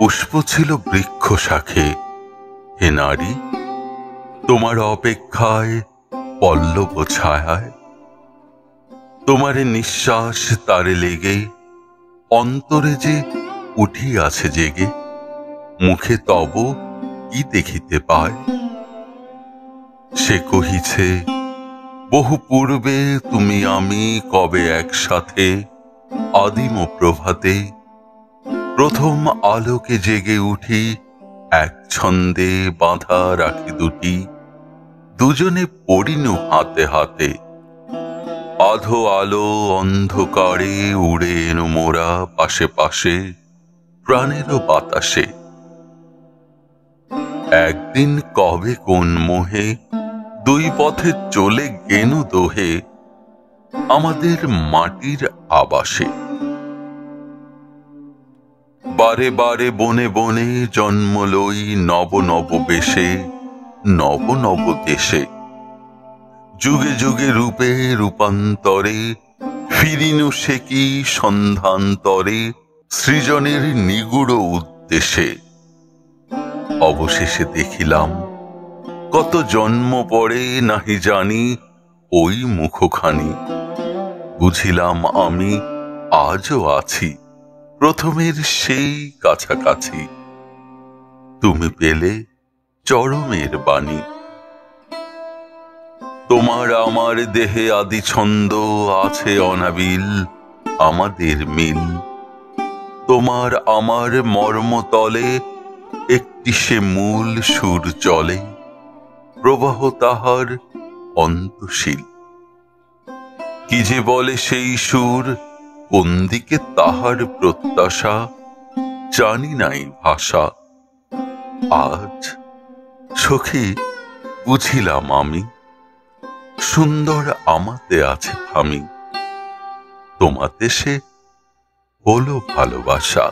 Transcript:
পুষ্প ছিল বৃক্ষ শাখে। হে নারী, তোমার অপেক্ষায় পল্লব ছায়ায়, তোমারে নিঃশ্বাস তারে লেগে অন্তরে যে উঠিয়াছে জেগে, মুখে তব কি দেখিতে পায়? সে কহিছে, বহু পূর্বে তুমি আমি কবে একসাথে আদিম প্রভাতে প্রথম আলোকে জেগে উঠি, এক ছন্দে বাঁধা রাখি দুটি, দুজনে পড়িনু হাতে হাতে। আধো আলো অন্ধকারে উড়ে এনু মোরা পাশে পাশে প্রাণেরও বাতাসে। একদিন কবে কোন মোহে দুই পথে চলে গেনু দোহে আমাদের মাটির আবাসে। বারে বারে বনে বনে জন্ম লই নব নব বেশে, নব নব দেশে। যুগে যুগে রূপে রূপান্তরে ফিরিনু সে কি সন্ধান্তরে সৃজনের নিগুড় উদ্দেশ্যে। অবশেষে দেখিলাম কত জন্ম পরে নাহি জানি ওই মুখখানি। বুঝিলাম আমি আজও আছি প্রথমের সেই কাছাকাছি। তুমি পেলে চরমের বাণী। তোমার আমার দেহে আদি ছন্দ আছে অনাবিল আমাদের মিল। তোমার আমার মর্মতলে একটি সে মূল সুর চলে, প্রবাহ তাহার অন্তশীল। কি যে বলে সেই সুর, কোন দিকে তাহার প্রত্যাশা, জানি নাই ভাষা। আজ সখী বুঝিলাম আমি, সুন্দর আমাতে আছে আমি, তোমাতে সে হলো ভালোবাসা।